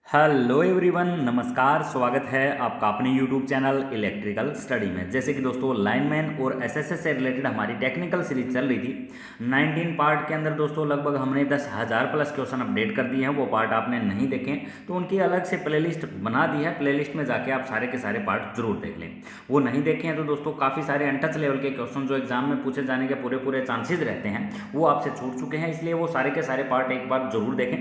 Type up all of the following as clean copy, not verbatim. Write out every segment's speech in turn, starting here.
Hello everyone, नमस्कार। स्वागत है आपका अपने यूट्यूब चैनल इलेक्ट्रिकल स्टडी में। जैसे कि दोस्तों लाइनमैन और एसएसएस से रिलेटेड हमारी टेक्निकल सीरीज चल रही थी। 19 पार्ट के अंदर दोस्तों लगभग हमने 10,000 प्लस क्वेश्चन अपडेट कर दिए हैं। वो पार्ट आपने नहीं देखे तो उनकी अलग से प्लेलिस्ट बना दी है। प्लेलिस्ट में जाके आप सारे के सारे पार्ट जरूर देख लें। वो नहीं देखे हैं तो दोस्तों काफ़ी सारे अनटच लेवल के क्वेश्चन जो एग्जाम में पूछे जाने के पूरे चांसेज रहते हैं वो आपसे छूट चुके हैं, इसलिए वो सारे के सारे पार्ट एक बार जरूर देखें।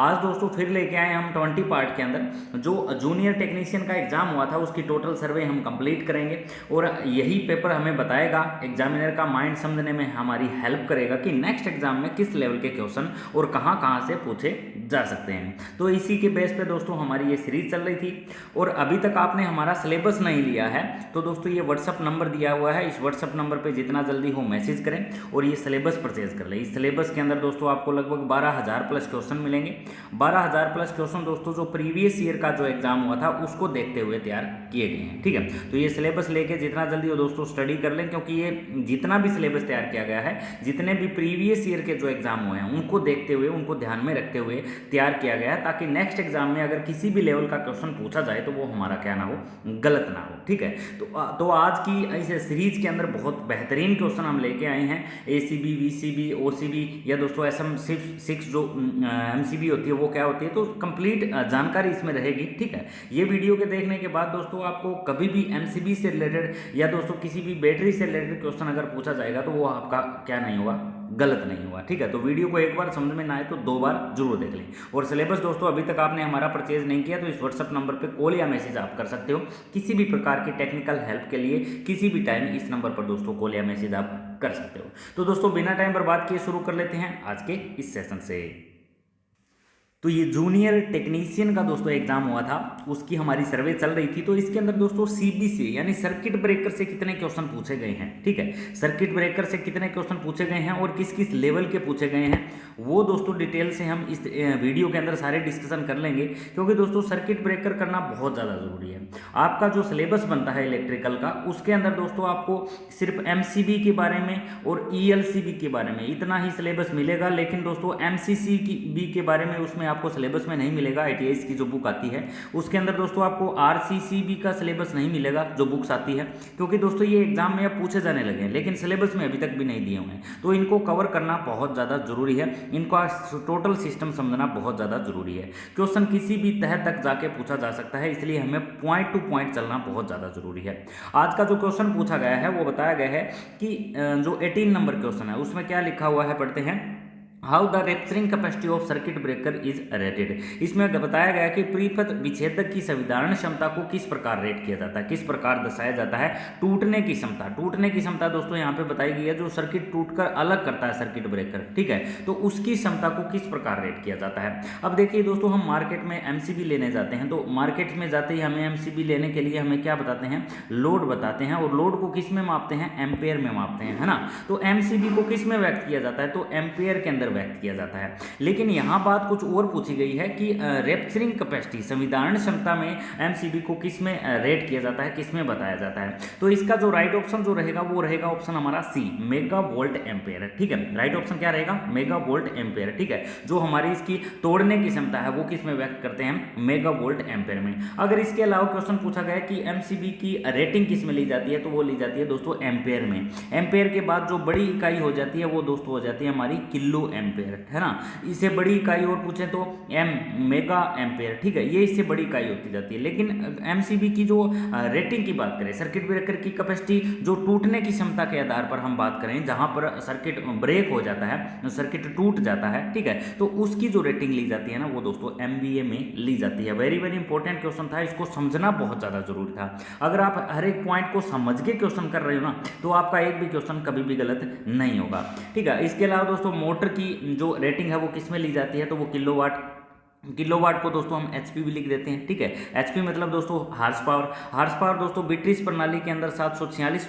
आज दोस्तों फिर लेके आए हम 20 पार्ट के अंदर जो जूनियर टेक्नीशियन का एग्जाम हुआ था उसकी टोटल सर्वे हम कंप्लीट करेंगे और यही पेपर हमें बताएगा, एग्जामिनर का माइंड समझने में हमारी हेल्प करेगा कि नेक्स्ट एग्जाम में किस लेवल के क्वेश्चन और कहां से पूछे जा सकते हैं। तो इसी के बेस पे दोस्तों हमारी ये सीरीज चल रही थी और अभी तक आपने हमारा सिलेबस नहीं लिया है तो दोस्तों ये व्हाट्सअप नंबर दिया हुआ है, इस व्हाट्सअप नंबर पर जितना जल्दी हो मैसेज करें और ये सिलेबस परचेज कर लें। इस सिलेबस के अंदर दोस्तों आपको लगभग 12,000 प्लस क्वेश्चन मिलेंगे। 12,000 प्लस क्वेश्चन दोस्तों जो प्रीवियस ईयर का जो एग्जाम हुआ था उसको देखते हुए तैयार किए गए हैं। ठीक है, तो ये सिलेबस लेके जितना जल्दी हो दोस्तों स्टडी कर लें, क्योंकि ये जितना भी सिलेबस तैयार किया गया है, जितने भी प्रीवियस ईयर के जो एग्जाम हुए हैं उनको देखते हुए, उनको ध्यान में रखते हुए तैयार किया गया है, ताकि नेक्स्ट एग्जाम में अगर किसी भी लेवल का क्वेश्चन पूछा जाए तो वो हमारा क्या ना हो, गलत ना हो। ठीक है, तो आज की इस सीरीज के अंदर बहुत बेहतरीन क्वेश्चन हम लेके आए हैं। एसीबी, वीसीबी, ओसीबी या दोस्तों एसएम 6 जो एमसीबी होती है वो क्या होती है, तो कंप्लीट जानकारी इसमें रहेगी। ठीक है, ये वीडियो के देखने के बाद दोस्तों आपको कभी भी एमसीबी से रिलेटेड या दोस्तों किसी भी बैटरी से रिलेटेड क्वेश्चन अगर पूछा जाएगा तो वो आपका क्या नहीं होगा, गलत नहीं हुआ। ठीक है, तो वीडियो को एक बार समझ में ना आए तो 2 बार जरूर देख लें। और सिलेबस दोस्तों अभी तक आपने हमारा परचेज नहीं किया तो इस व्हाट्सअप नंबर पे कॉल या मैसेज आप कर सकते हो। किसी भी प्रकार की टेक्निकल हेल्प के लिए किसी भी टाइम इस नंबर पर दोस्तों कॉल या मैसेज आप कर सकते हो। तो दोस्तों बिना टाइम बर्बाद किए शुरू कर लेते हैं आज के इस सेशन से। तो ये जूनियर टेक्नीशियन का दोस्तों एग्जाम हुआ था, उसकी हमारी सर्वे चल रही थी। तो इसके अंदर दोस्तों सीबीसी यानी सर्किट ब्रेकर से कितने क्वेश्चन पूछे गए हैं। ठीक है, सर्किट ब्रेकर से कितने क्वेश्चन पूछे गए हैं और किस किस लेवल के पूछे गए हैं वो दोस्तों डिटेल से हम इस वीडियो के अंदर सारे डिस्कशन कर लेंगे, क्योंकि दोस्तों सर्किट ब्रेकर करना बहुत ज़्यादा ज़रूरी है। आपका जो सिलेबस बनता है इलेक्ट्रिकल का उसके अंदर दोस्तों आपको सिर्फ एमसीबी के बारे में और ईएलसीबी के बारे में इतना ही सिलेबस मिलेगा, लेकिन दोस्तों एमसीसीबी के बारे में उसमें आपको सिलेबस में नहीं मिलेगा। आईटीआई की जो बुक आती है उसके अंदर दोस्तों आपको आरसीसीबी का सिलेबस नहीं मिलेगा जो बुक्स आती है, क्योंकि दोस्तों ये एग्जाम में अब पूछे जाने लगे हैं लेकिन सिलेबस में अभी तक भी नहीं दिए हुए हैं। तो इनको कवर करना बहुत ज़्यादा जरूरी है, इनका टोटल सिस्टम समझना बहुत ज़्यादा जरूरी है। क्वेश्चन किसी भी तह तक जाके पूछा जा सकता है, इसलिए हमें पॉइंट टू पॉइंट चलना बहुत ज़्यादा जरूरी है। आज का जो क्वेश्चन पूछा गया है वो बताया गया है कि जो 18 नंबर क्वेश्चन है उसमें क्या लिखा हुआ है, पढ़ते हैं। How the rupturing capacity of circuit breaker is rated. इसमें बताया गया कि परिपथ विच्छेदक की संविदारण क्षमता को किस प्रकार रेट किया जाता है, किस प्रकार दर्शाया जाता है। टूटने की क्षमता, टूटने की क्षमता दोस्तों यहाँ पे बताई गई है, जो सर्किट टूटकर अलग करता है सर्किट ब्रेकर। ठीक है, तो उसकी क्षमता को किस प्रकार रेट किया जाता है। अब देखिए दोस्तों, हम मार्केट में एमसीबी लेने जाते हैं तो मार्केट में जाते ही हमें एमसीबी लेने के लिए हमें क्या बताते हैं, लोड बताते हैं, और लोड को किस में मापते हैं, एम्पेयर में मापते हैं, है ना। तो एमसीबी को किस में व्यक्त किया जाता है, तो एम्पेयर के अंदर व्यक्त किया जाता है। लेकिन यहां बात कुछ और पूछी गई है कि रेप्चरिंग कैपेसिटी संविदारण क्षमता में एमसीबी को किस में रेट किया जाता है, किस में बताया जाता है। तो इसका जो राइट ऑप्शन जो रहेगा वो रहेगा ऑप्शन हमारा सी, मेगा वोल्ट एम्पेयर। ठीक है, राइट ऑप्शन क्या रहेगा, मेगा वोल्ट एम्पेयर। ठीक है, जो हमारी इसकी तोड़ने की क्षमता है वो किस में व्यक्त करते हैं, मेगा वोल्ट एम्पेयर में। अगर इसके अलावा क्वेश्चन पूछा गया कि एमसीबी की रेटिंग किस में ली जाती है, तो वो ली जाती है दोस्तों एम्पेयर में। एम्पेयर के बाद जो बड़ी इकाई हो जाती है वो दोस्तों हो जाती है हमारी किलो एम्पेयर, है ना। इससे बड़ी इकाई और पूछे तो मेगा एम्पेयर। ठीक है, ये इससे बड़ी इकाई होती जाती है। लेकिन एमसीबी की जो रेटिंग की बात करें, सर्किट ब्रेकर की कैपेसिटी जो टूटने की क्षमता के आधार पर हम बात करें, जहां पर सर्किट ब्रेक हो जाता है, सर्किट टूट जाता है, ठीक है, तो उसकी जो रेटिंग ली जाती है ना वो दोस्तों एमवीए में ली जाती है। वेरी वेरी इंपॉर्टेंट क्वेश्चन था, इसको समझना बहुत ज्यादा जरूरी था। अगर आप हर एक पॉइंट को समझ के क्वेश्चन कर रहे हो ना तो आपका एक भी क्वेश्चन कभी भी गलत नहीं होगा। ठीक है, इसके अलावा दोस्तों मोटर की जो रेटिंग है वो किस में ली जाती है, तो वो किलोवाट को दोस्तों हम एचपी भी लिख देते हैं। ठीक है, एचपी मतलब दोस्तों हार्स पावर। हार्स पावर दोस्तों ब्रिटिश प्रणाली के अंदर 746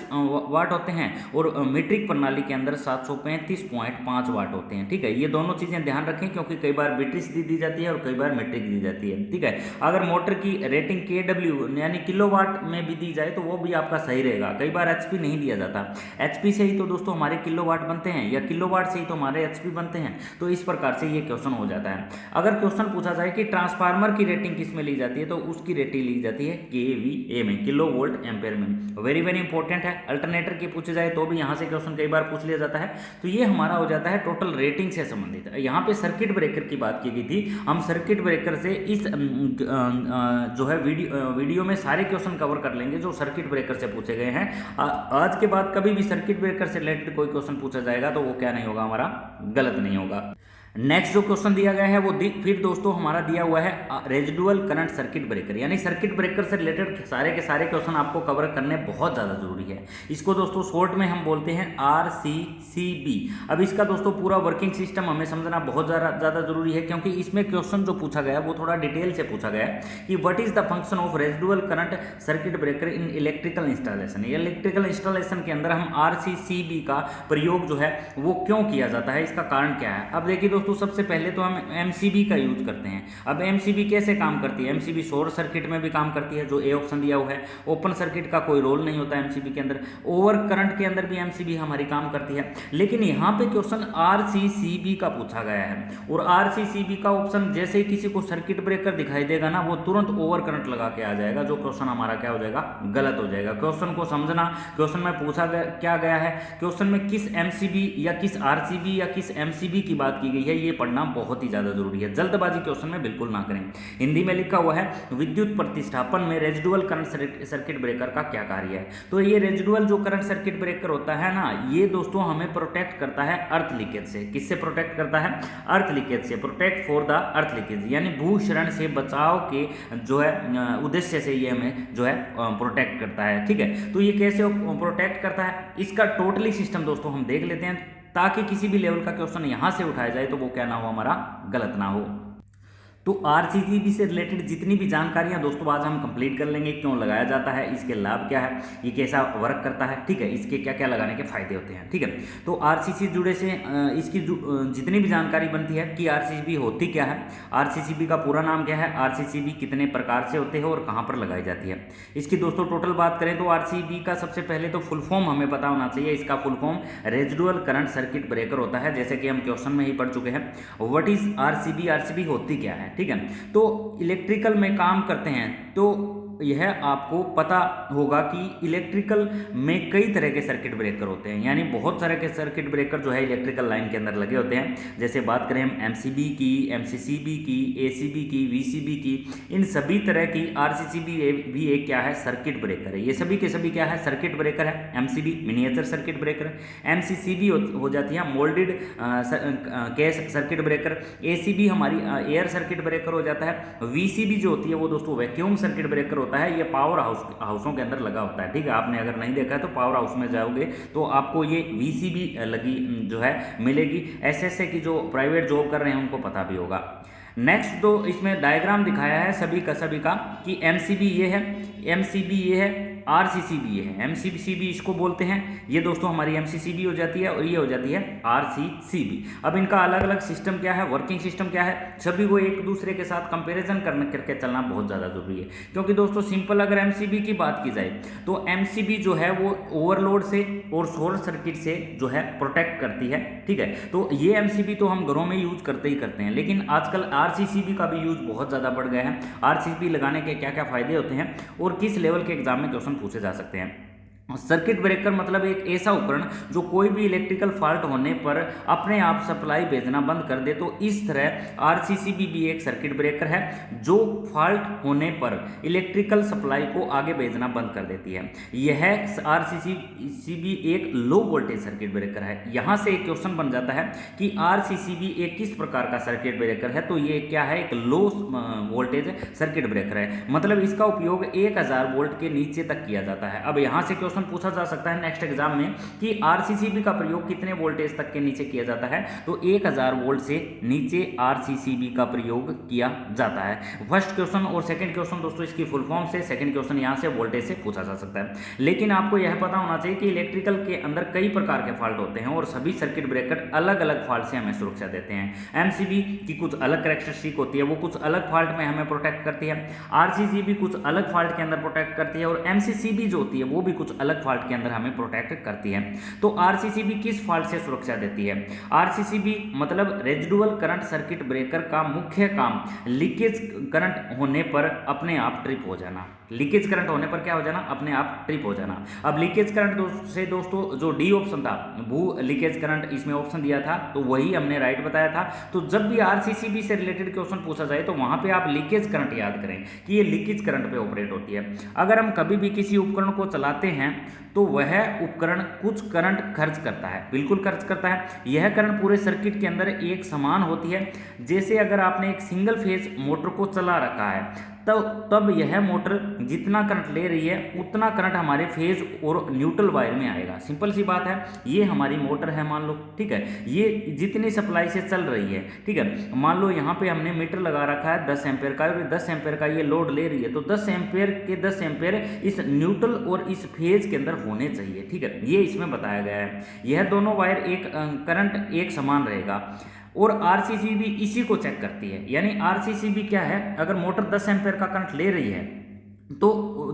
वाट होते हैं और मीट्रिक प्रणाली के अंदर 735.5 वाट होते हैं। ठीक है, ये दोनों चीजें ध्यान रखें, क्योंकि कई बार ब्रिटिश दी जाती है और कई बार मीट्रिक दी जाती है। ठीक है, अगर मोटर की रेटिंग केडब्ल्यू यानी किलोवाट में भी दी जाए तो वो भी आपका सही रहेगा। कई बार एचपी नहीं दिया जाता, एचपी से ही तो दोस्तों हमारे किलोवाट बनते हैं या किलोवाट से ही तो हमारे एचपी बनते हैं। तो इस प्रकार से ये क्वेश्चन हो जाता है। अगर क्वेश्चन पूछा जाए कि ट्रांसफार्मर की रेटिंग किस में ली जाती है, तो उसकी रेटिंग ली जाती है केवीए में, किलो वोल्ट एम्पेयर में। वेरी वेरी इंपॉर्टेंट है। अल्टरनेटर की पूछे जाए तो भी यहाँ से क्वेश्चन कई बार पूछ लिया जाता है। तो ये हमारा हो जाता है टोटल रेटिंग से संबंधित। यहाँ पे सर्किट ब्रेकर की बात की गई थी। हम सर्किट ब्रेकर से इस जो है वीडियो में सारे क्वेश्चन कवर कर लेंगे जो सर्किट ब्रेकर से पूछे गए हैं। आज के बाद कभी भी सर्किट ब्रेकर से रिलेटेड कोई क्वेश्चन पूछा जाएगा तो वो क्या नहीं होगा, हमारा गलत नहीं होगा। नेक्स्ट जो क्वेश्चन दिया गया है वो फिर दोस्तों हमारा दिया हुआ है रेजिडुअल करंट सर्किट ब्रेकर, यानी सर्किट ब्रेकर से रिलेटेड सारे के सारे क्वेश्चन आपको कवर करने बहुत ज़्यादा जरूरी है। इसको दोस्तों शॉर्ट में हम बोलते हैं RCCB। अब इसका दोस्तों पूरा वर्किंग सिस्टम हमें समझना बहुत ज़्यादा जरूरी है, क्योंकि इसमें क्वेश्चन जो पूछा गया वो थोड़ा डिटेल से पूछा गया है कि what is the function of residual current circuit breaker in electrical installation. Electrical installation के अंदर हम RCCB का प्रयोग जो है वो क्यों किया जाता है, इसका कारण क्या है। अब देखिए दोस्तों, सबसे पहले तो हम MCB का यूज करते हैं। अब MCB कैसे काम करती है, MCB शॉर्ट सर्किट में भी काम करती है, जो ए ऑप्शन दिया हुआ है। ओपन सर्किट का कोई रोल नहीं होता MCB के अंदर। ओवर करंट के अंदर भी MCB हमारी काम करती है। लेकिन यहाँ पे क्वेश्चन RCCB का पूछा गया है, और RCCB का ऑप्शन जैसे ही किसी को सर्किट ब्रेकर दिखाई देगा ना, वो तुरंत ओवर करंट लगा के आ जाएगा, जो क्वेश्चन हमारा क्या हो जाएगा, गलत हो जाएगा। क्वेश्चन को समझना, क्वेश्चन में पूछा क्या गया है, क्वेश्चन में किस MCB या किस RCB या किस MCB की बात की गई है, ये पढ़ना बहुत ही ज्यादा जरूरी है। जल्दबाजी क्वेश्चन में बिल्कुल ना करें। हिंदी में लिखा हुआ है विद्युत प्रतिष्ठापन में रेजिडुअल करंट सर्किट ब्रेकर का क्या कार्य है। तो ये रेजिडुअल जो करंट सर्किट ब्रेकर होता है ना, ये दोस्तों हमें प्रोटेक्ट करता है अर्थ लीकेज से। किससे प्रोटेक्ट करता है, अर्थ लीकेज से। Protect for the earth leakage, यानी भूक्षरण से बचाव के जो है उद्देश्य से ये हमें जो है प्रोटेक्ट करता है। ठीक है, तो ये कैसे प्रोटेक्ट करता है, इसका टोटली सिस्टम दोस्तों हम देख लेते हैं, ताकि किसी भी लेवल का क्वेश्चन यहां से उठाया जाए तो वो क्या ना हो, हमारा गलत ना हो। तो RCCB से रिलेटेड जितनी भी जानकारियां दोस्तों आज हम कंप्लीट कर लेंगे। क्यों लगाया जाता है, इसके लाभ क्या है, ये कैसा वर्क करता है, ठीक है, इसके क्या क्या लगाने के फायदे होते हैं। ठीक है, तो RCC जुड़े से इसकी जितनी भी जानकारी बनती है कि RCCB होती क्या है, RCCB का पूरा नाम क्या है, RCCB कितने प्रकार से होते हैं और कहाँ पर लगाई जाती है, इसकी दोस्तों टोटल बात करें तो RCCB का सबसे पहले तो फुल फॉर्म हमें पता होना चाहिए। इसका full form residual current circuit breaker होता है, जैसे कि हम क्वेश्चन में ही पढ़ चुके हैं। व्हाट इज RCB होती क्या है, ठीक है। तो इलेक्ट्रिकल में काम करते हैं तो यह आपको पता होगा कि इलेक्ट्रिकल में कई तरह के सर्किट ब्रेकर होते हैं, यानी बहुत सारे के सर्किट ब्रेकर जो है इलेक्ट्रिकल लाइन के अंदर लगे होते हैं। जैसे बात करें हम MCB की, MCCB की, ACB की, VCB की, इन सभी तरह की RCCB भी एक क्या है, सर्किट ब्रेकर है। ये सभी के सभी क्या है, सर्किट ब्रेकर है। MCB मिनिएचर सर्किट ब्रेकर है, MCCB हो जाती है moulded case circuit breaker, ACB हमारी एयर सर्किट ब्रेकर हो जाता है। VCB जो होती है वो दोस्तों वैक्यूम सर्किट ब्रेकर होता है, ये पावर हाउसों के अंदर लगा होता है। ठीक है, आपने अगर नहीं देखा है तो पावर हाउस में जाओगे तो आपको ये VCB लगी जो है मिलेगी। SSA की जो प्राइवेट जॉब कर रहे हैं उनको पता भी होगा। नेक्स्ट तो इसमें डायग्राम दिखाया है सभी का कि MCB ये है, MCB ये है, RCCB ये है। MCCB इसको बोलते हैं, ये दोस्तों हमारी MCCB हो जाती है, और ये हो जाती है RCCB। अब इनका अलग अलग सिस्टम क्या है, वर्किंग सिस्टम क्या है, सभी को एक दूसरे के साथ कंपैरिजन करके चलना बहुत ज़्यादा जरूरी है। क्योंकि दोस्तों सिंपल अगर MCB की बात की जाए तो MCB जो है वो ओवरलोड से और शॉर्ट सर्किट से जो है प्रोटेक्ट करती है। ठीक है, तो ये MCB तो हम घरों में यूज करते ही करते हैं, लेकिन आजकल RCCB का भी यूज बहुत ज़्यादा बढ़ गया है। RCCB लगाने के क्या क्या फायदे होते हैं और किस लेवल के एग्जाम में क्वेश्चन पूछे जा सकते हैं। सर्किट ब्रेकर मतलब एक ऐसा उपकरण जो कोई भी इलेक्ट्रिकल फॉल्ट होने पर अपने आप सप्लाई भेजना बंद कर दे। तो इस तरह RCCB भी एक सर्किट ब्रेकर है जो फॉल्ट होने पर इलेक्ट्रिकल सप्लाई को आगे भेजना बंद कर देती है। यह RCCB एक लो वोल्टेज सर्किट ब्रेकर है। यहां से एक क्वेश्चन बन जाता है कि RCCB एक किस प्रकार का सर्किट ब्रेकर है, तो ये क्या है, एक लो वोल्टेज सर्किट ब्रेकर है। मतलब इसका उपयोग 1000 वोल्ट के नीचे तक किया जाता है। अब यहां से क्वेश्चन पूछा जा सकता है नेक्स्ट एग्जाम में कि RCCB का प्रयोग कितने वोल्टेज तक के नीचे किया जाता है, तो 1000 वोल्ट से नीचे RCCB का प्रयोग किया जाता है। फर्स्ट क्वेश्चन और सेकंड क्वेश्चन दोस्तों इसकी फुल फॉर्म से, सेकंड क्वेश्चन यहां से वोल्टेज से पूछा जा सकता है। लेकिन आपको यह पता होना चाहिए कि इलेक्ट्रिकल के अंदर कई प्रकार के फॉल्ट होते हैं और सभी सर्किट ब्रेकर अलग अलग फॉल्ट से हमें सुरक्षा देते हैं। MCB की कुछ अलग कैरेक्टरिस्टिक होती है, वो कुछ अलग फॉल्ट में हमें प्रोटेक्ट करती है। RCCB कुछ अलग फॉल्ट के अंदर प्रोटेक्ट करती है, और MCCB जो होती है वो भी कुछ अलग अलग फॉल्ट के अंदर हमें प्रोटेक्ट करती है। तो आरसीसीबी किस फॉल्ट से सुरक्षा देती है? आरसीसीबी मतलब रेजिडुअल करंट सर्किट ब्रेकर का मुख्य काम लीकेज करंट होने पर अपने आप ट्रिप हो जाना। लीकेज करंट होने पर क्या हो जाना? अपने आप ट्रिप हो जाना। अब लीकेज करंट से दोस्तों जो डी ऑप्शन था, भू लीकेज करंट, इसमें ऑप्शन दिया था तो वही हमने राइट बताया था। तो जब भी आरसीसीबी से रिलेटेड क्वेश्चन पूछा जाए तो वहां पे आप लीकेज करंट याद करें कि ये लीकेज करंट पे ऑपरेट होती है। अगर हम कभी भी किसी उपकरण को चलाते हैं तो वह उपकरण कुछ करंट खर्च करता है, बिल्कुल खर्च करता है। यह करंट पूरे सर्किट के अंदर एक समान होती है। जैसे अगर आपने एक सिंगल फेज मोटर को चला रखा है तब यह मोटर जितना करंट ले रही है उतना करंट हमारे फेज और न्यूट्रल वायर में आएगा। सिंपल सी बात है, ये हमारी मोटर है मान लो, ठीक है, ये जितनी सप्लाई से चल रही है, ठीक है, मान लो यहाँ पे हमने मीटर लगा रखा है 10 एम्पेयर का, और 10 एम्पेयर का ये लोड ले रही है, तो 10 एम्पेयर के 10 एम्पेयर इस न्यूट्रल और इस फेज के अंदर होने चाहिए, ठीक है, ये इसमें बताया गया है। यह दोनों वायर एक करंट एक समान रहेगा और आरसीसीबी इसी को चेक करती है। यानी आरसीसीबी क्या है, अगर मोटर 10 एम्पेयर का करंट ले रही है तो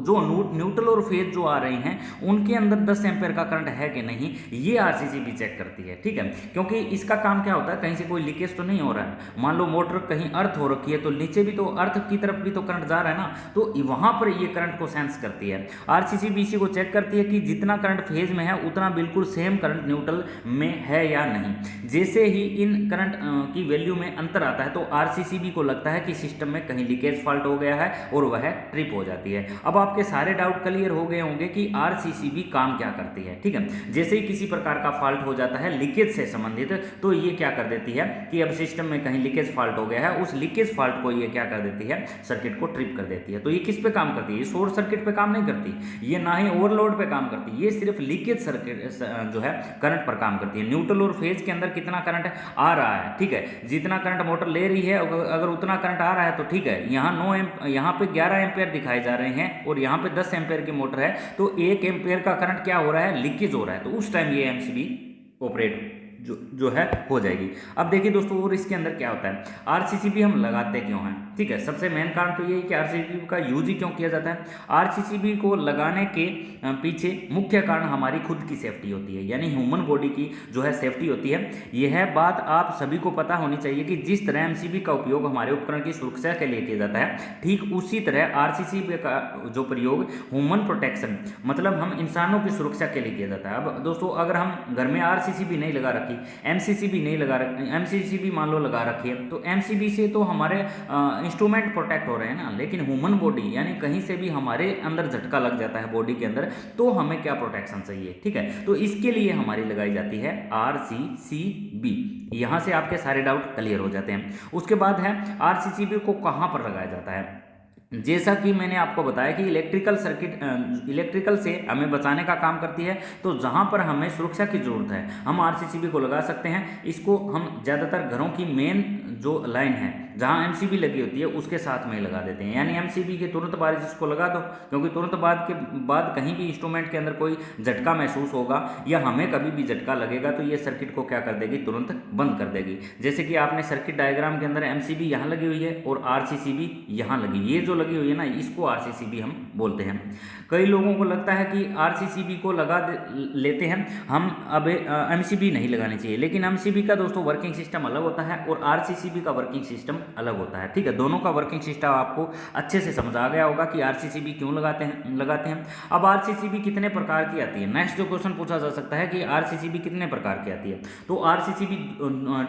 जो न्यूट्रल और फेज जो आ रहे हैं उनके अंदर 10 एम्पेयर का करंट है कि नहीं, ये आरसीसीबी चेक करती है, ठीक है। क्योंकि इसका काम क्या होता है, कहीं से कोई लीकेज तो नहीं हो रहा है। मान लो मोटर कहीं अर्थ हो रखी है तो नीचे भी तो अर्थ की तरफ भी तो करंट जा रहा है ना, तो वहां पर ये करंट को सेंस करती है। आरसीसीबी इसी को चेक करती है कि जितना करंट फेज में है उतना बिल्कुल सेम करंट न्यूट्रल में है या नहीं। जैसे ही इन करंट की वैल्यू में अंतर आता है तो आरसीसीबी को लगता है कि सिस्टम में कहीं लीकेज फॉल्ट हो गया है और वह ट्रिप हो जाती है। अब आपके सारे डाउट क्लियर हो गए होंगे कि आरसीसीबी काम क्या करती है, ठीक है। जैसे ही किसी प्रकार का फॉल्ट हो जाता है लीकेज से संबंधित, तो ये क्या कर देती है कि अब सिस्टम में कहीं लीकेज फॉल्ट हो गया है, उस लीकेज फॉल्ट को ये क्या कर देती है, सर्किट को ट्रिप कर देती है। तो ये किस पे काम करती है? ये शॉर्ट सर्किट पे काम नहीं करती, ये ना ही ओवरलोड पे काम करती, ये सिर्फ लीकेज सर्किट जो है करंट पर काम करती है। न्यूट्रल और फेज के अंदर कितना करंट आ रहा है, ठीक है, जितना करंट मोटर ले रही है अगर उतना करंट आ रहा है तो ठीक है, यहाँ पे 11 एम्पेयर दिखाए जा रहे हैं और यहाँ पे 10 एम्पेयर की मोटर है, तो 1 एम्पेयर का करंट क्या हो रहा है, लीकेज हो रहा है। तो उस टाइम ये एमसीबी ऑपरेट जो है हो जाएगी। अब देखिए दोस्तों, और इसके अंदर क्या होता है, आरसीसीबी हम लगाते क्यों हैं, ठीक है। सबसे मेन कारण तो ये है कि आरसीसीबी का यूज ही क्यों किया जाता है। आरसीसीबी को लगाने के पीछे मुख्य कारण हमारी खुद की सेफ्टी होती है, यानी ह्यूमन बॉडी की जो है सेफ्टी होती है। यह बात आप सभी को पता होनी चाहिए कि जिस तरह एमसीबी का उपयोग हमारे उपकरण की सुरक्षा के लिए किया जाता है, ठीक उसी तरह आरसीसीबी का जो प्रयोग ह्यूमन प्रोटेक्शन मतलब हम इंसानों की सुरक्षा के लिए किया जाता है। अब दोस्तों, अगर हम घर में आरसीसीबी नहीं लगा रखी, एमसीसीबी नहीं लगा रखी, एमसीसीबी मान लो लगा रखी है, तो एमसीबी से तो हमारे इंस्ट्रूमेंट प्रोटेक्ट हो रहे हैं ना, लेकिन ह्यूमन बॉडी यानी कहीं से भी हमारे अंदर झटका लग जाता है बॉडी के अंदर, तो हमें क्या प्रोटेक्शन चाहिए, ठीक है। तो इसके लिए हमारी लगाई जाती है आरसीसीबी। यहां से आपके सारे डाउट क्लियर हो जाते हैं। उसके बाद है आरसीसीबी को कहां पर लगाया जाता है। जैसा कि मैंने आपको बताया कि इलेक्ट्रिकल से हमें बचाने का काम करती है, तो जहां पर हमें सुरक्षा की जरूरत है हम आरसीसीबी को लगा सकते हैं। इसको हम ज़्यादातर घरों की मेन जो लाइन है जहां एमसीबी लगी होती है उसके साथ में लगा देते हैं, यानी एमसीबी के तुरंत बाद इसको लगा दो, क्योंकि तुरंत बाद कहीं भी इंस्ट्रूमेंट के अंदर कोई झटका महसूस होगा या हमें कभी भी झटका लगेगा तो ये सर्किट को क्या कर देगी, तुरंत बंद कर देगी। जैसे कि आपने सर्किट डायग्राम के अंदर एमसीबी यहाँ लगी हुई है और आरसीसीबी यहाँ लगी, ये जो लगी हुई है ना, इसको आरसीसीबी हम बोलते हैं। कई लोगों को लगता है कि आरसीसीबी को लगा लेते हैं हम, अब एमसीबी नहीं लगानी चाहिए, लेकिन एमसीबी का दोस्तों वर्किंग सिस्टम अलग होता है और आरसीसीबी का वर्किंग सिस्टम अलग होता है, ठीक है। दोनों का वर्किंग सिस्टम आपको अच्छे से समझ आ गया होगा कि आरसीसीबी क्यों लगाते हैं। अब आरसीसीबी कितने प्रकार की आती है, नेक्स्ट जो क्वेश्चन पूछा जा सकता है कि आरसीसीबी कितने प्रकार की आती है। तो आरसीसीबी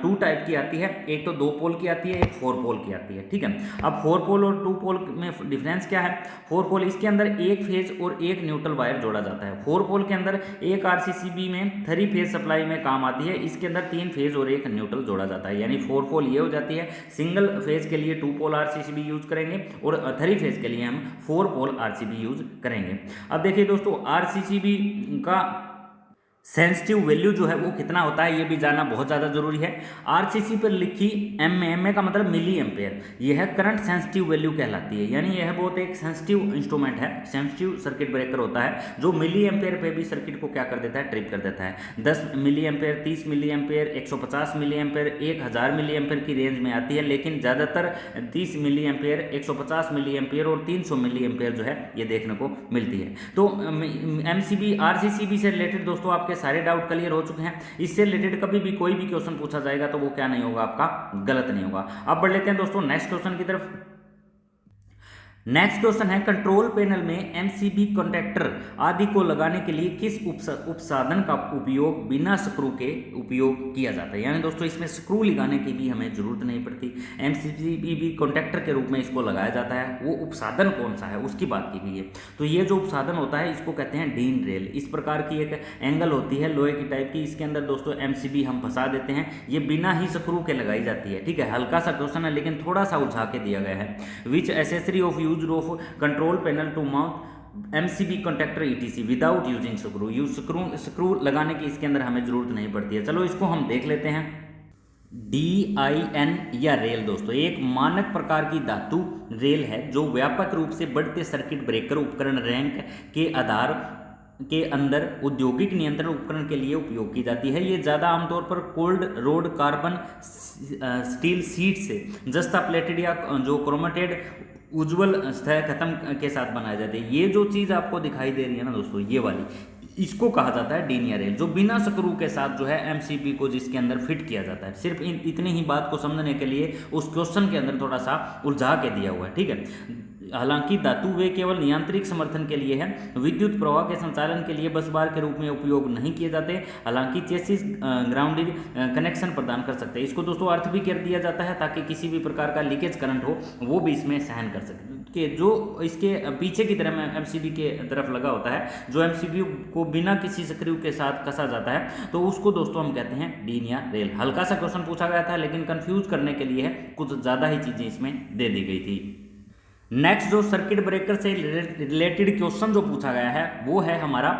2 टाइप की आती है, एक तो 2 पोल की आती है, एक 4 पोल की आती है, ठीक है। अब 4 पोल और 2 पोल में डिफरेंस क्या है। 4 पोल इसके अंदर एक फेज और एक न्यूट्रल वायर जोड़ा जाता है। 4 पोल के अंदर एक आरसीसीबी में 3 फेज सप्लाई में काम आती है, इसके अंदर 3 फेज और एक न्यूट्रल जोड़ा जाता है, यानी 4 पोल ये हो जाती है। सिंगल फेज के लिए 2 पोल आरसीसीबी यूज करेंगे और 3 फेज के लिए हम 4 पोल आरसीबी यूज करेंगे। अब देखिए दोस्तों, आरसीसीबी का सेंसिटिव वैल्यू जो है वो कितना होता है ये भी जानना बहुत ज़्यादा जरूरी है। आरसीसी पर लिखी एमए का मतलब मिली एम्पेयर, यह करंट सेंसिटिव वैल्यू कहलाती है, यानी यह बहुत एक सेंसिटिव इंस्ट्रूमेंट है, सेंसिटिव सर्किट ब्रेकर होता है जो मिली एम्पेयर पे भी सर्किट को क्या कर देता है, ट्रिप कर देता है। 10 milliampere, 30 milliampere, 150 milliampere, 1000 milliampere की रेंज में आती है, लेकिन ज़्यादातर 30 मिली एम्पेयर, 150 मिली एम्पेयर और 300 मिली एम्पेयर जो है ये देखने को मिलती है। तो एमसीबी आरसीसीबी से रिलेटेड दोस्तों आपके सारे डाउट क्लियर हो चुके हैं। इससे रिलेटेड कभी भी कोई भी क्वेश्चन पूछा जाएगा तो वो क्या नहीं होगा, आपका गलत नहीं होगा। अब बढ़ लेते हैं दोस्तों नेक्स्ट क्वेश्चन की तरफ। नेक्स्ट क्वेश्चन है, कंट्रोल पैनल में एमसीबी कॉन्टैक्टर आदि को लगाने के लिए किस उपसाधन का उपयोग बिना स्क्रू के उपयोग किया जाता है। यानी दोस्तों इसमें स्क्रू लगाने की भी हमें जरूरत नहीं पड़ती, एमसीबी कॉन्टैक्टर के रूप में इसको लगाया जाता है। वो उपसाधन कौन सा है उसकी बात की गई है। तो ये जो उपसाधन होता है इसको कहते हैं डीन रेल। इस प्रकार की एक एंगल होती है लोहे की टाइप की, इसके अंदर दोस्तों एमसीबी हम फंसा देते हैं, ये बिना ही स्क्रू के लगाई जाती है। ठीक है, हल्का सा क्वेश्चन है लेकिन थोड़ा सा उलझा के दिया गया है। Which accessory of use of control panel to mount MCB contactor ETC without using screw. Screw लगाने की इसके अंदर हमें जरूरत नहीं पड़ती है। चलो इसको हम देख लेते हैं। DIN या रेल दोस्तों एक मानक प्रकार की धातु रेल है जो व्यापक रूप से बढ़ते सर्किट ब्रेकर उपकरण रैंक के आधार के अंदर औद्योगिक नियंत्रण उपकरण के लिए उपयोग की जाती है। ये ज़्यादा आमतौर पर cold road carbon steel sheet से जस्ता प्लेटेड या जो क्रोमेटेड उज्ज्वल सतह खत्म के साथ बनाए जाते हैं। ये जो चीज़ आपको दिखाई दे रही है ना दोस्तों, ये वाली, इसको कहा जाता है डीन या रेल, जो बिना स्क्रू के साथ जो है एमसीबी को जिसके अंदर फिट किया जाता है। सिर्फ इतनी ही बात को समझने के लिए उस क्वेश्चन के अंदर थोड़ा सा उलझा के दिया हुआ है। ठीक है, हालांकि धातु वे केवल यांत्रिक समर्थन के लिए है, विद्युत प्रवाह के संचालन के लिए बस बार के रूप में उपयोग नहीं किए जाते। हालांकि चेसिस ग्राउंडेड कनेक्शन प्रदान कर सकते हैं। इसको दोस्तों अर्थ भी कर दिया जाता है ताकि किसी भी प्रकार का लीकेज करंट हो वो भी इसमें सहन कर सके। कि जो इसके पीछे की तरफ एमसीबी के तरफ लगा होता है, जो एमसीबी को बिना किसी स्क्रू के साथ कसा जाता है, तो उसको दोस्तों हम कहते हैं डीन या रेल। हल्का सा क्वेश्चन पूछा गया था लेकिन कंफ्यूज करने के लिए कुछ ज़्यादा ही चीज़ें इसमें दे दी गई थी। नेक्स्ट जो सर्किट ब्रेकर से रिलेटेड क्वेश्चन जो पूछा गया है वो है हमारा,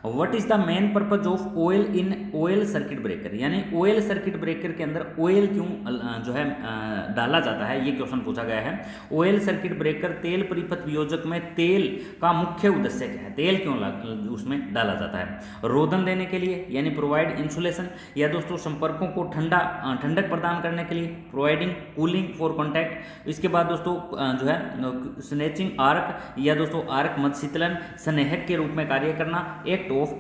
what is the main purpose of oil in oil circuit breaker. यानी ऑयल सर्किट ब्रेकर के अंदर ऑयल क्यों जो है डाला जाता है, ये क्वेश्चन पूछा गया है। ऑयल सर्किट ब्रेकर तेल परिपथ वियोजक में तेल का मुख्य उद्देश्य क्या है, तेल क्यों उसमें डाला जाता है। रोधन देने के लिए यानी प्रोवाइड इंसुलेशन, या दोस्तों संपर्कों को ठंडक प्रदान करने के लिए प्रोवाइडिंग कूलिंग फॉर कॉन्टैक्ट। इसके बाद दोस्तों जो है स्नेचिंग आर्क, या दोस्तों आर्क मध्य शीतलन स्नेहक के रूप में कार्य करना, एक्ट ऑफ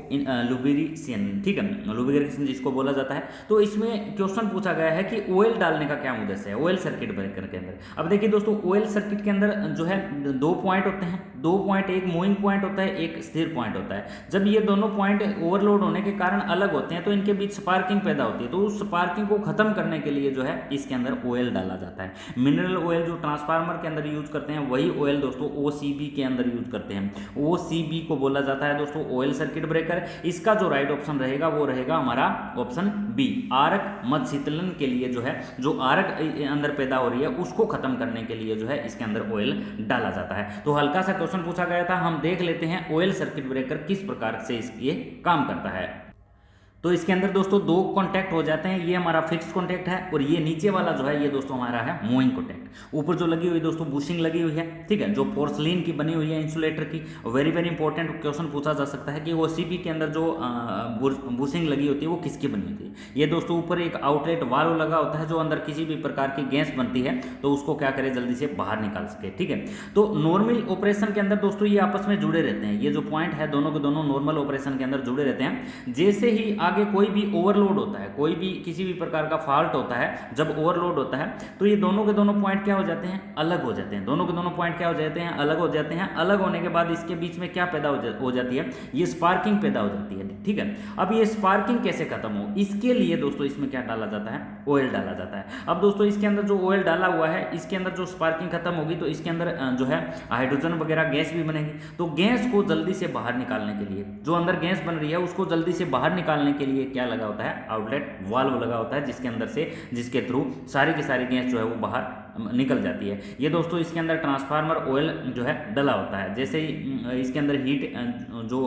लुब्रिकेशन। ठीक है, लुब्रिकेशन जिसको बोला जाता है। तो इसमें क्वेश्चन पूछा गया है कि ऑयल डालने का क्या उद्देश्य है ऑयल सर्किट ब्रेकर के अंदर। अब देखिए दोस्तों, ऑयल सर्किट के अंदर जो है 2 पॉइंट होते हैं, 2 पॉइंट, एक मूविंग पॉइंट होता है, एक स्थिर पॉइंट होता है। जब ये दोनों पॉइंट ओवरलोड होने के कारण अलग होते हैं तो इनके बीच स्पार्किंग पैदा होती है। तो उस स्पार्किंग को खत्म करने के लिए जो है इसके अंदर ऑयल डाला जाता है। मिनरल ऑयल जो ट्रांसफार्मर के अंदर यूज करते हैं वही ऑयल दोस्तों OCB के अंदर यूज करते हैं। OCB को बोला जाता है दोस्तों ऑयल सर्किट ब्रेकर। इसका जो राइट ऑप्शन रहेगा वो रहेगा हमारा ऑप्शन बी, आर्क मध्य शीतलन के लिए जो है, जो आर्क अंदर पैदा हो रही है उसको खत्म करने के लिए जो है इसके अंदर ऑयल डाला जाता है। तो हल्का सा क्वेश्चन पूछा गया था, हम देख लेते हैं ऑयल सर्किट ब्रेकर किस प्रकार से ये काम करता है। तो इसके अंदर दोस्तों 2 कॉन्टैक्ट हो जाते हैं। ये हमारा फिक्स्ड कॉन्टैक्ट है और ये नीचे वाला जो है ये दोस्तों हमारा है मूविंग कॉन्टैक्ट। ऊपर जो लगी हुई दोस्तों बुशिंग लगी हुई है, ठीक है, जो पोर्सलिन की बनी हुई है इंसुलेटर की। वेरी वेरी इंपॉर्टेंट क्वेश्चन पूछा जा सकता है कि OCB के अंदर जो बुशिंग लगी होती है वो किसकी बनी होती है। ये दोस्तों ऊपर एक आउटलेट वाल्व लगा होता है जो अंदर किसी भी प्रकार की गैस बनती है तो उसको क्या करे जल्दी से बाहर निकाल सके। ठीक है, तो नॉर्मल ऑपरेशन के अंदर दोस्तों ये आपस में जुड़े रहते हैं। ये जो पॉइंट है दोनों के दोनों नॉर्मल ऑपरेशन के अंदर जुड़े रहते हैं। जैसे ही आगे कोई भी ओवरलोड होता है, कोई भी किसी भी प्रकार का फॉल्ट होता है, जब ओवरलोड होता है तो ये दोनों के दोनों पॉइंट क्या हो जाते हैं, अलग हो जाते हैं। दोनों के दोनों पॉइंट क्या हो जाते हैं, अलग हो जाते हैं। अलग होने के बाद इसके बीच में क्या पैदा हो जाती है, ये स्पार्किंग पैदा हो जाती है। ठीक है, अब ये स्पार्किंग कैसे खत्म हो, इसके लिए दोस्तों इसमें क्या डाला जाता है, ऑयल डाला जाता है। अब दोस्तों इसके अंदर जो ऑयल डाला हुआ है इसके अंदर जो स्पार्किंग खत्म होगी तो इसके अंदर जो है हाइड्रोजन वगैरह गैस भी बनेगी। तो गैस को जल्दी से बाहर निकालने के लिए, जो अंदर गैस बन रही है उसको जल्दी से बाहर निकालने के लिए क्या लगा होता है, आउटलेट वाल्व लगा होता है जिसके अंदर से, जिसके थ्रू सारी की सारी गैस जो है वो बाहर निकल जाती है। ये दोस्तों इसके अंदर ट्रांसफार्मर ऑयल जो है डला होता है। जैसे ही इसके अंदर हीट जो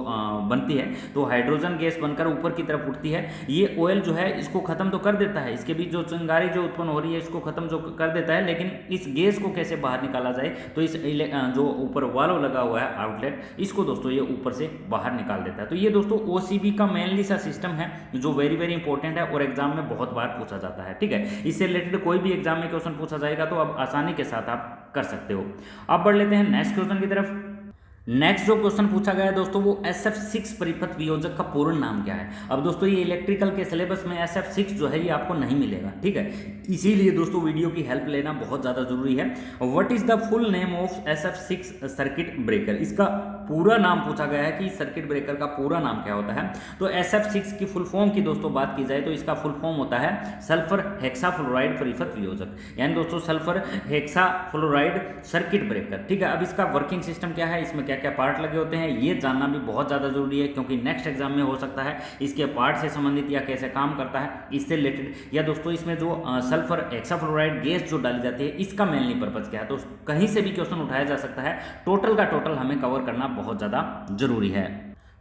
बनती है तो हाइड्रोजन गैस बनकर ऊपर की तरफ उठती है। ये ऑयल जो है इसको खत्म तो कर देता है, इसके बीच जो चिंगारी जो उत्पन्न हो रही है इसको खत्म जो कर देता है, लेकिन इस गैस को कैसे बाहर निकाला जाए, तो इस जो ऊपर वाल्व लगा हुआ है आउटलेट, इसको दोस्तों ये ऊपर से बाहर निकाल देता है। तो ये दोस्तों OCB का मेनली सा सिस्टम है जो वेरी वेरी इंपॉर्टेंट है और एग्जाम में बहुत बार पूछा जाता है। ठीक है, इससे रिलेटेड कोई भी एग्जाम में क्वेश्चन पूछा जाएगा तो अब आसानी के साथ आप कर सकते हो। अब बढ़ लेते हैं नेक्स्ट क्वेश्चन की तरफ। नेक्स्ट जो क्वेश्चन पूछा गया है दोस्तों वो SF6 परिपथ वियोजक का पूर्ण नाम क्या है। अब दोस्तों ये इलेक्ट्रिकल के सिलेबस में SF6 जो है ये आपको नहीं मिलेगा। ठीक है, इसीलिए दोस्तों वीडियो की हेल्प लेना बहुत ज़्यादा जरूरी है। What is the full name of SF6 circuit breaker, इसका पूरा नाम पूछा गया है कि सर्किट ब्रेकर का पूरा नाम क्या होता है। तो SF6 की फुल फॉर्म की दोस्तों बात की जाए तो इसका फुल फॉर्म होता है सल्फर हेक्साफ्लोराइड परिपथ वियोजक, यानी दोस्तों सल्फर हेक्साफ्लोराइड सर्किट ब्रेकर। ठीक है, अब इसका वर्किंग सिस्टम क्या है, इसमें क्या क्या पार्ट लगे होते हैं, ये जानना भी बहुत ज़्यादा जरूरी है, क्योंकि नेक्स्ट एग्जाम में हो सकता है इसके पार्ट से संबंधित या कैसे काम करता है इससे रिलेटेड, या दोस्तों इसमें जो सल्फर हेक्साफ्लोराइड गैस जो डाली जाती है इसका मेनली पर्पज क्या है, तो कहीं से भी क्वेश्चन उठाया जा सकता है। टोटल का टोटल हमें कवर करना बहुत ज़्यादा जरूरी है।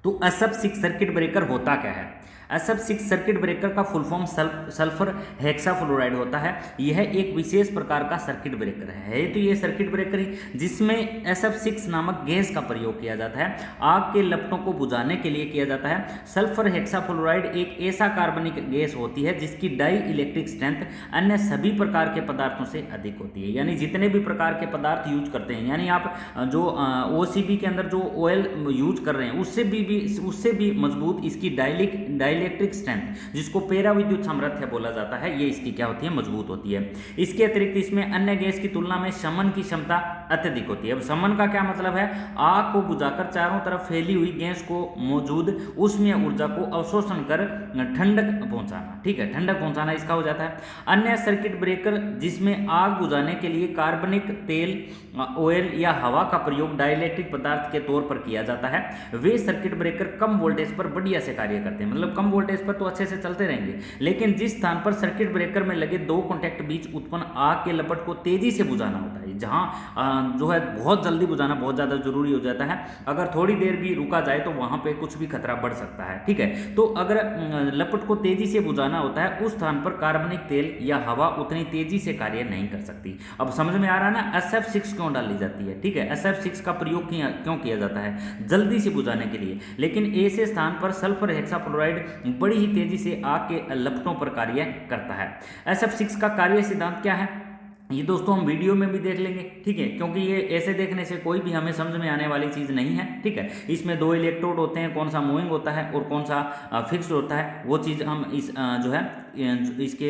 तो SF6 सर्किट ब्रेकर होता क्या है। SF6 सर्किट ब्रेकर का फुल फॉर्म सल्फर हेक्साफ्लोराइड होता है। यह एक विशेष प्रकार का सर्किट ब्रेकर है। तो ये सर्किट ब्रेकर ही जिसमें SF6 नामक गैस का प्रयोग किया जाता है, आग के लपटों को बुझाने के लिए किया जाता है। सल्फर हेक्साफ्लोराइड एक ऐसा कार्बनिक गैस होती है जिसकी डाई इलेक्ट्रिक स्ट्रेंथ अन्य सभी प्रकार के पदार्थों से अधिक होती है। यानी जितने भी प्रकार के पदार्थ यूज करते हैं, यानी आप जो OCB के अंदर जो ऑयल यूज कर रहे हैं उससे भी मजबूत इसकी डाइलेक्ट्रिक स्ट्रेंथ, जिसको पेरा विद्युत सामर्थ्य बोला जाता है, ये इसकी क्या होती है, मजबूत होती है। इसके अतिरिक्त इसमें अन्य गैस की तुलना में शमन की क्षमता अत्यधिक होती है। अब शमन का क्या मतलब है, आग को बुझाकर चारों तरफ फैली हुई गैस को मौजूद उष्मीय ऊर्जा को अवशोषण कर ठंडक पहुंचाना। ठीक है, ठंडक पहुंचाना इसका हो जाता है। अन्य सर्किट ब्रेकर जिसमें आग बुझाने के लिए कार्बनिक तेल, ऑयल या हवा का प्रयोग डाइलेक्ट्रिक पदार्थ के तौर पर किया जाता है, वे सर्किट ब्रेकर कम वोल्टेज पर बढ़िया से कार्य करते हैं। मतलब कम वोल्टेज पर तो अच्छे से चलते रहेंगे, लेकिन जिस स्थान पर सर्किट ब्रेकर में लगे दो कॉन्टैक्ट बीच उत्पन्न आग के लपट को तेजी से बुझाना होता है, जहां जो है बहुत जल्दी बुझाना बहुत ज़्यादा जरूरी हो जाता है। अगर थोड़ी देर भी रुका जाए तो वहां पे कुछ भी खतरा बढ़ सकता है। ठीक है, तो अगर लपट को तेजी से बुझाना होता है उस स्थान पर कार्बनिक तेल या हवा उतनी तेजी से कार्य नहीं कर सकती। अब समझ में आ रहा है ना SF6 क्यों डाली जाती है। ठीक है, SF6 का प्रयोग क्यों किया जाता है, जल्दी से बुझाने के लिए। लेकिन ऐसे स्थान पर सल्फर हेक्साफ्लोराइड बड़ी ही तेजी से आग के लपटों पर कार्य करता है। SF6 का कार्य सिद्धांत क्या है, ये दोस्तों हम वीडियो में भी देख लेंगे। ठीक है, क्योंकि ये ऐसे देखने से कोई भी हमें समझ में आने वाली चीज़ नहीं है। ठीक है, इसमें दो इलेक्ट्रोड होते हैं, कौन सा मूविंग होता है और कौन सा फिक्स्ड होता है, वो चीज़ हम इस जो है इसके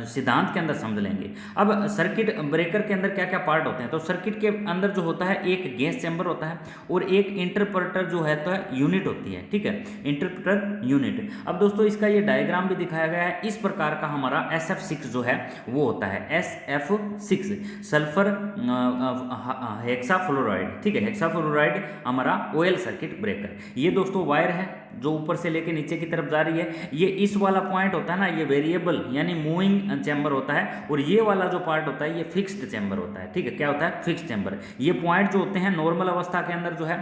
सिद्धांत के अंदर समझ लेंगे। अब सर्किट ब्रेकर के अंदर क्या क्या पार्ट होते हैं, तो सर्किट के अंदर जो होता है एक गैस चैम्बर होता है और एक इंटरप्रेटर जो है तो यूनिट होती है। ठीक है, इंटरप्रेटर यूनिट। अब दोस्तों इसका ये डायग्राम भी दिखाया गया है। इस प्रकार का हमारा SF6 जो है वो होता है SF6 सल्फर हेक्साफ्लोराइड। ठीक है, हेक्साफ्लोराइड हमारा ऑयल सर्किट ब्रेकर। ये दोस्तों वायर है जो ऊपर से लेके नीचे की तरफ जा रही है। ये इस वाला पॉइंट होता है ना, ये वेरिएबल यानी मूविंग चैम्बर होता है, और ये वाला जो पार्ट होता है ये फिक्स्ड चैम्बर होता है। ठीक है, क्या होता है, फिक्स्ड चैम्बर। ये पॉइंट जो होते हैं नॉर्मल अवस्था के अंदर जो है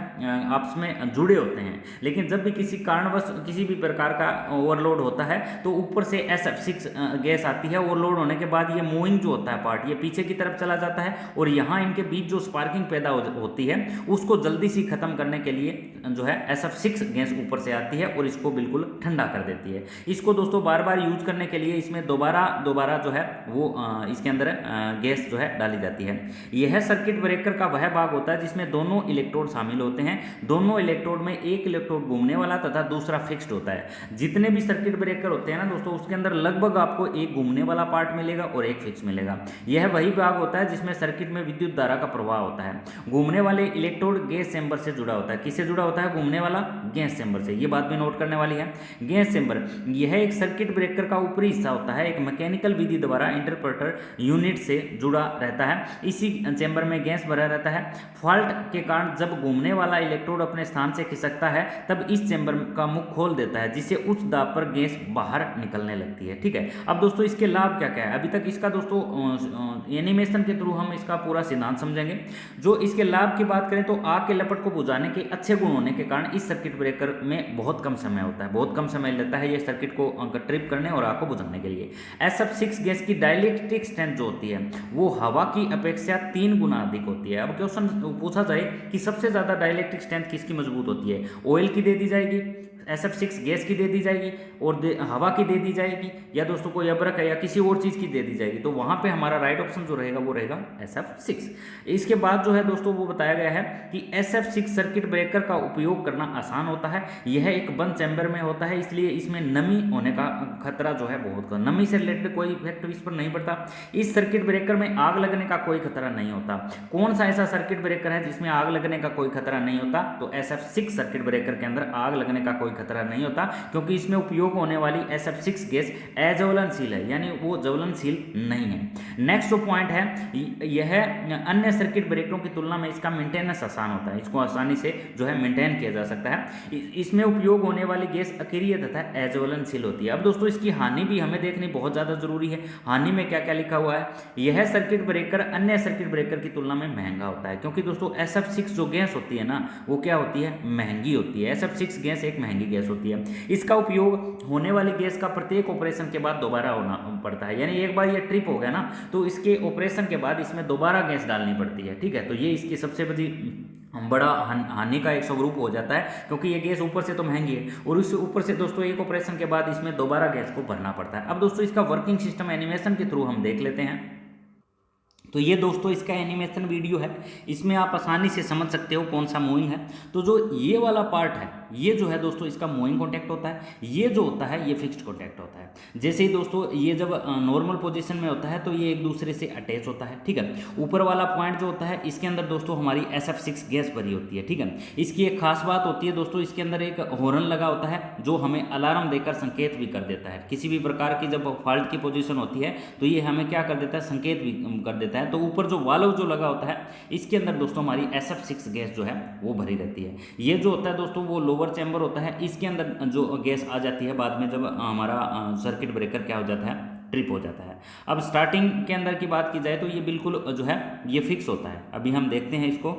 आपस में जुड़े होते हैं, लेकिन जब भी किसी कारणवश किसी भी प्रकार का ओवरलोड होता है तो ऊपर से SF6 गैस आती है। ओवरलोड होने के बाद ये मूविंग जो होता है पार्ट ये पीछे की तरफ चला जाता है, और यहाँ इनके बीच जो स्पार्किंग पैदा होती है उसको जल्दी से खत्म करने के लिए जो है SF6 गैस ऊपर से आती है और इसको बिल्कुल ठंडा कर देती है। इसको दोस्तों बार बार यूज करने के लिए इसमें दोबारा जो है वो इसके अंदर गैस जो है डाली जाती है। यह सर्किट ब्रेकर का वह भाग होता है जिसमें दोनों इलेक्ट्रोड शामिल होते हैं। दोनों इलेक्ट्रोड में एक इलेक्ट्रोड घूमने वाला तथा दूसरा फिक्स्ड होता है। जितने भी सर्किट ब्रेकर होते हैं ना दोस्तों, उसके अंदर लगभग आपको एक घूमने वाला पार्ट मिलेगा और एक फिक्स मिलेगा। यह वही भाग होता है जिसमें सर्किट में विद्युत धारा का प्रवाह होता है। घूमने वाले इलेक्ट्रोड गैस चैम्बर से जुड़ा होता है। किससे जुड़ा होता है, घूमने वाला गैस चैम्बर से। ये बात भी नोट करने वाली है। गैस चैम्बर यह एक सर्किट ब्रेकर का ऊपरी हिस्सा होता है, एक मैकेनिकल विधि द्वारा इंटरप्रेटर यूनिट से जुड़ा रहता है। इसी चैम्बर में गैस भरा रहता है। फॉल्ट के कारण जब घूमने वाला इलेक्ट्रोड अपने स्थान से खिसकता है तब इस चैम्बर का मुख खोल देता है, जिससे उच्च दाब पर गैस बाहर निकलने लगती है। ठीक है, अब दोस्तों इसके लाभ क्या क्या है, अभी तक इसका दोस्तों एनिमेशन के थ्रू हम इसका पूरा सिद्धांत समझेंगे। जो इसके लाभ की बात करें तो आग के लपट को बुझाने के अच्छे गुण होने के कारण इस सर्किट ब्रेकर में बहुत कम समय होता है, बहुत कम समय लेता है ये सर्किट को ट्रिप करने और आग को बुझाने के लिए। SF6 गैस की डाइलेक्ट्रिक स्ट्रेंथ जो होती है वो हवा की अपेक्षा 3 गुना अधिक होती है। अब क्वेश्चन पूछा जाए कि सबसे ज़्यादा डाइलेक्ट्रिक स्ट्रेंथ किसकी मजबूत होती है, ऑयल की दे दी जाएगी, SF6 गैस की दे दी जाएगी और हवा की दे दी जाएगी, या दोस्तों कोई अब्रक है या किसी और चीज़ की दे दी जाएगी, तो वहाँ पे हमारा राइट ऑप्शन जो रहेगा वो रहेगा SF6। इसके बाद जो है दोस्तों वो बताया गया है कि SF6 सर्किट ब्रेकर का उपयोग करना आसान होता है। यह एक बंद चैम्बर में होता है, इसलिए इसमें नमी होने का खतरा जो है बहुत कम, नमी से रिलेटेड कोई इफेक्ट इस पर नहीं पड़ता। इस सर्किट ब्रेकर में आग लगने का कोई खतरा नहीं होता। कौन सा ऐसा सर्किट ब्रेकर है जिसमें आग लगने का कोई खतरा नहीं होता, तो SF6 सर्किट ब्रेकर के अंदर आग लगने का कोई खतरा नहीं होता, क्योंकि इसमें उपयोग होने वाली SF6 गैस अज्वलनशील है, यानी वो ज्वलनशील नहीं है। नेक्स्ट जो पॉइंट है, यह अन्य सर्किट ब्रेकरों की तुलना में इसका मेंटेनेंस आसान होता है, इसको आसानी से जो है मेंटेन किया जा सकता है। इसमें उपयोग होने वाली गैस अकेरिय तथा अज्वलनशील होती है। अब दोस्तों इसकी हानि भी हमें देखनी बहुत ज़्यादा जरूरी है। हानि में क्या क्या लिखा हुआ है, यह सर्किट ब्रेकर अन्य सर्किट ब्रेकर की तुलना में महंगा होता है, क्योंकि दोस्तों SF6 जो गैस होती है ना वो क्या होती है, महंगी होती है। SF6 गैस एक महंगी गैस होती है। इसका उपयोग होने वाली गैस का प्रत्येक ऑपरेशन के बाद दोबारा होना पड़ता है, यानी एक बार ये ट्रिप हो गया ना तो इसके ऑपरेशन के बाद इसमें दोबारा गैस डालनी पड़ती है। ठीक है, तो ये इसकी सबसे बड़ा हानि का एक स्वरूप हो जाता है, क्योंकि ये गैस ऊपर से तो महंगी है और उससे ऊपर से दोस्तों एक ऑपरेशन के बाद इसमें दोबारा गैस को भरना पड़ता है। अब दोस्तों इसका वर्किंग सिस्टम एनिमेशन के थ्रू हम देख लेते हैं। तो ये दोस्तों इसका एनिमेशन वीडियो है, इसमें आप आसानी से समझ सकते हो कौन सा मूविंग है। तो जो ये वाला पार्ट है ये जो है दोस्तों इसका मूविंग कॉन्टैक्ट होता है, ये जो होता है ये फिक्स्ड कॉन्टैक्ट होता है। जैसे ही दोस्तों ये जब नॉर्मल पोजीशन में होता है तो ये एक दूसरे से अटैच होता है। ठीक है, ऊपर वाला पॉइंट जो होता है इसके अंदर दोस्तों हमारी SF6 गैस भरी होती है। ठीक है, इसकी एक खास बात होती है दोस्तों, इसके अंदर एक हॉर्न लगा होता है जो हमें अलार्म देकर संकेत भी कर देता है। किसी भी प्रकार की जब फॉल्ट की पोजीशन होती है तो ये हमें क्या कर देता है, संकेत भी कर देता है। तो ऊपर जो वाल्व जो लगा होता है इसके अंदर दोस्तों हमारी SF6 गैस जो है वो भरी रहती है। ये जो होता है दोस्तों वो लोअर चैम्बर होता है, इसके अंदर जो गैस आ जाती है बाद में जब हमारा सर्किट ब्रेकर क्या हो जाता है, ट्रिप हो जाता है। अब स्टार्टिंग के अंदर की बात की जाए तो ये बिल्कुल जो है ये फिक्स होता है। अभी हम देखते हैं इसको।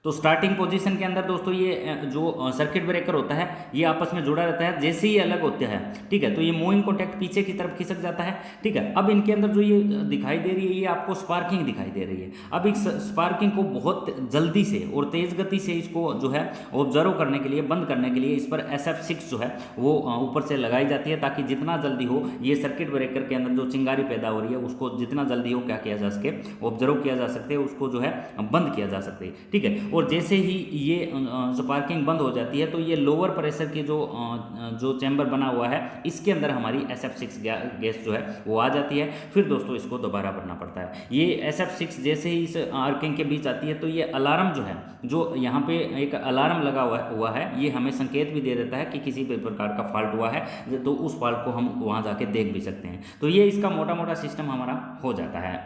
तो स्टार्टिंग पोजीशन के अंदर दोस्तों ये जो सर्किट ब्रेकर होता है ये आपस में जुड़ा रहता है। जैसे ही अलग होता है, ठीक है, तो ये मूविंग कॉन्टैक्ट पीछे की तरफ खिसक जाता है। ठीक है, अब इनके अंदर जो ये दिखाई दे रही है ये आपको स्पार्किंग दिखाई दे रही है। अब इस स्पार्किंग को बहुत जल्दी से और तेज गति से इसको जो है ऑब्जर्व करने के लिए, बंद करने के लिए इस पर SF6 जो है वो ऊपर से लगाई जाती है, ताकि जितना जल्दी हो ये सर्किट ब्रेकर के अंदर जो चिंगारी पैदा हो रही है उसको जितना जल्दी हो क्या किया जा सके, ऑब्जर्व किया जा सकते, उसको जो है बंद किया जा सकते। ठीक है, और जैसे ही ये स्पार्किंग बंद हो जाती है तो ये लोअर प्रेशर की जो चैम्बर बना हुआ है इसके अंदर हमारी SF6 गैस जो है वो आ जाती है। फिर दोस्तों इसको दोबारा भरना पड़ता है। ये SF6 जैसे ही इस आर्किंग के बीच आती है तो ये अलार्म जो है, जो यहाँ पे एक अलार्म लगा हुआ है, ये हमें संकेत भी दे देता है कि किसी भी प्रकार का फॉल्ट हुआ है, तो उस फॉल्ट को हम वहाँ जाके देख भी सकते हैं। तो ये इसका मोटा मोटा सिस्टम हमारा हो जाता है।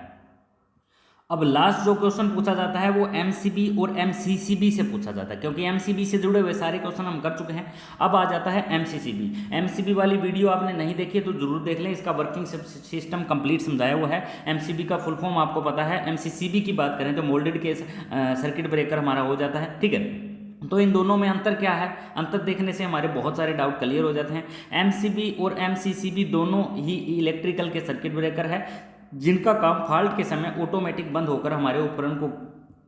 अब लास्ट जो क्वेश्चन पूछा जाता है वो MCB और MCCB से पूछा जाता है, क्योंकि MCB से जुड़े हुए सारे क्वेश्चन हम कर चुके हैं। अब आ जाता है MCCB वाली वीडियो आपने नहीं देखी है तो जरूर देख लें, इसका वर्किंग सिस्टम कंप्लीट समझाया हुआ है। MCB का फुल फॉर्म आपको पता है। MCCB की बात करें तो मोल्डेड केस सर्किट ब्रेकर हमारा हो जाता है। ठीक है, तो इन दोनों में अंतर क्या है, अंतर देखने से हमारे बहुत सारे डाउट क्लियर हो जाते हैं। MCB और MCCB दोनों ही इलेक्ट्रिकल के सर्किट ब्रेकर है जिनका काम फॉल्ट के समय ऑटोमेटिक बंद होकर हमारे उपकरण को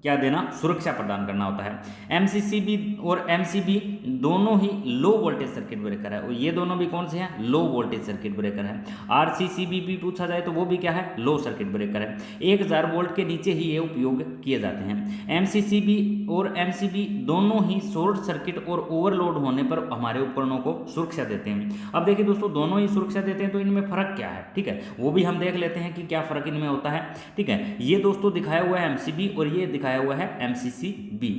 क्या देना, सुरक्षा प्रदान करना होता है। MCCB और MCB दोनों ही लो वोल्टेज सर्किट ब्रेकर है, और ये दोनों भी कौन से हैं, लो वोल्टेज सर्किट ब्रेकर है। RCCB भी पूछा जाए तो वो भी क्या है, लो सर्किट ब्रेकर है। 1000 वोल्ट के नीचे ही ये उपयोग किए जाते हैं। MCCB और MCB दोनों ही शॉर्ट सर्किट और ओवरलोड होने पर हमारे उपकरणों को सुरक्षा देते हैं। अब देखिए दोस्तों, दोनों ही सुरक्षा देते हैं तो इनमें फर्क क्या है, ठीक है, वो भी हम देख लेते हैं कि क्या फर्क इनमें होता है। ठीक है, ये दोस्तों दिखाया हुआ है MCB और ये दिखाया हुआ है MCCB।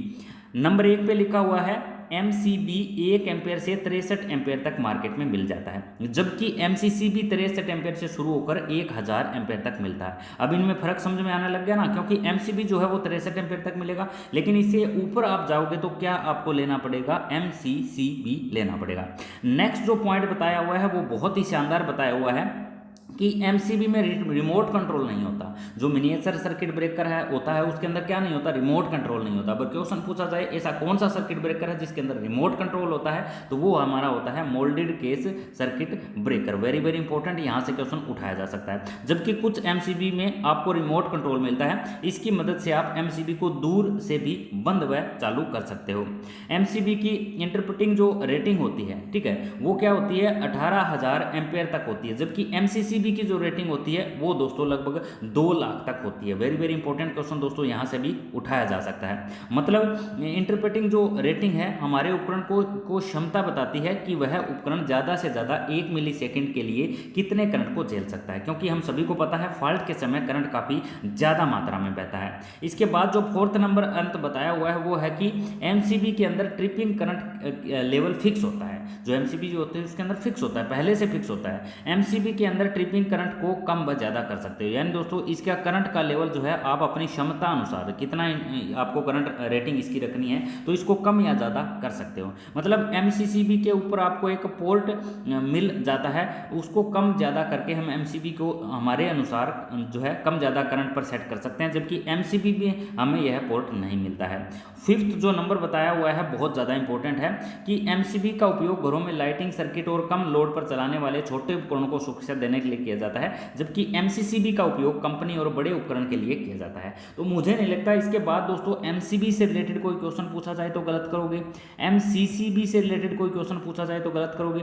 नंबर 1 पे लिखा हुआ है MCB 1 एम्पेयर से 63 एम्पेयर तक मार्केट में मिल जाता है, जबकि MCCB 63 एम्पेयर से शुरू होकर 1000 एम्पेयर तक मिलता है। अब इनमें फर्क समझ में आने लग गया ना, क्योंकि MCB जो है वो 63 एम्पेयर तक मिलेगा, लेकिन इससे ऊपर आप जाओगे तो क्या आपको लेना पड़ेगा, MCCB लेना पड़ेगा। नेक्स्ट जो पॉइंट बताया हुआ है वो बहुत ही शानदार बताया हुआ है कि MCB में रिमोट कंट्रोल नहीं होता। जो मिनिएचर सर्किट ब्रेकर है होता है उसके अंदर क्या नहीं होता, रिमोट कंट्रोल नहीं होता। अगर क्वेश्चन पूछा जाए ऐसा कौन सा सर्किट ब्रेकर है जिसके अंदर रिमोट कंट्रोल होता है, तो वो हमारा होता है moulded case circuit breaker. Very very important, यहाँ से क्वेश्चन उठाया जा सकता है। जबकि कुछ MCB में आपको रिमोट कंट्रोल मिलता है, इसकी मदद से आप MCB को दूर से भी बंद व चालू कर सकते हो। MCB की इंटरप्रेटिंग जो रेटिंग होती है, ठीक है, वो क्या होती है, 18000 एम्पेयर तक होती है, जबकि MCCB की जो रेटिंग होती है वो दोस्तों लगभग 2 लाख तक होती है। वेरी वेरी इंपॉर्टेंट क्वेश्चन दोस्तों यहाँ से भी उठाया जा सकता है। मतलब इंटरप्रेटिंग जो रेटिंग है हमारे उपकरण को क्षमता बताती है कि वह उपकरण ज़्यादा से ज़्यादा 1 मिलीसेकंड के लिए कितने करंट को झेल सकता है, क्योंकि हम सभी को पता है फॉल्ट के समय करंट काफ़ी ज़्यादा मात्रा में बहता है। इसके बाद जो 4th नंबर अंत बताया हुआ है वो है कि MCB के अंदर ट्रिपिंग करंट लेवल फिक्स होता है। जो MCB जो होते हैं उसके अंदर फिक्स होता है, पहले से फिक्स होता है। MCB के अंदर ट्रिपिंग करंट को कम व ज़्यादा कर सकते हो, यानी दोस्तों इसका करंट का लेवल जो है आप अपनी क्षमता अनुसार कितना आपको करंट रेटिंग इसकी रखनी है तो इसको कम या ज़्यादा कर सकते हो। मतलब MCCB के ऊपर आपको एक पोर्ट मिल जाता है, उसको कम ज़्यादा करके हम MCB को हमारे अनुसार जो है कम ज़्यादा करंट पर सेट कर सकते हैं, जबकि MCB में हमें यह पोर्ट नहीं मिलता है। 5th जो नंबर बताया हुआ है बहुत ज़्यादा इंपॉर्टेंट है कि MCB का उपयोग घरों में लाइटिंग सर्किट और कम लोड पर चलाने वाले छोटे उपकरणों को सुरक्षा देने के लिए किया जाता है, जबकि MCCB का उपयोग कंपनी और बड़े उपकरण के लिए किया जाता है। तो मुझे नहीं लगता इसके बाद दोस्तों MCB से रिलेटेड कोई क्वेश्चन पूछा जाए तो गलत करोगे, MCCB से रिलेटेड कोई क्वेश्चन पूछा जाए तो गलत करोगे,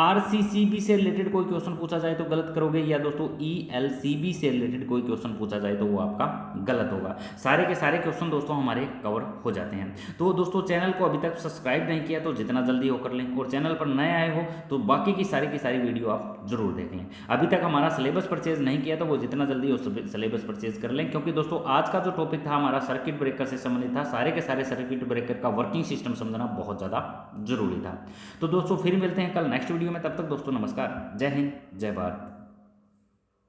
RCCB से रिलेटेड कोई क्वेश्चन पूछा जाए तो गलत करोगे, या दोस्तों ELCB से रिलेटेड कोई क्वेश्चन पूछा जाए तो वो आपका गलत होगा। सारे के सारे क्वेश्चन दोस्तों हमारे कवर हो जाते हैं। तो दोस्तों चैनल को अभी तक सब्सक्राइब नहीं किया तो जितना जल्दी हो कर लें, और चैनल पर नए आए हो तो बाकी की सारी वीडियो आप जरूर देख लें। अभी तक हमारा सिलेबस परचेज नहीं किया तो वो जितना जल्दी हो सिलेबस परचेज कर लें, क्योंकि दोस्तों आज का जो टॉपिक था हमारा सर्किट ब्रेकर से संबंधित था। सारे के सारे सर्किट ब्रेकर का वर्किंग सिस्टम समझना बहुत ज़्यादा जरूरी था। तो दोस्तों फिर मिलते हैं कल नेक्स्ट वीडियो में, तब तक दोस्तों नमस्कार, जय हिंद, जय भारत।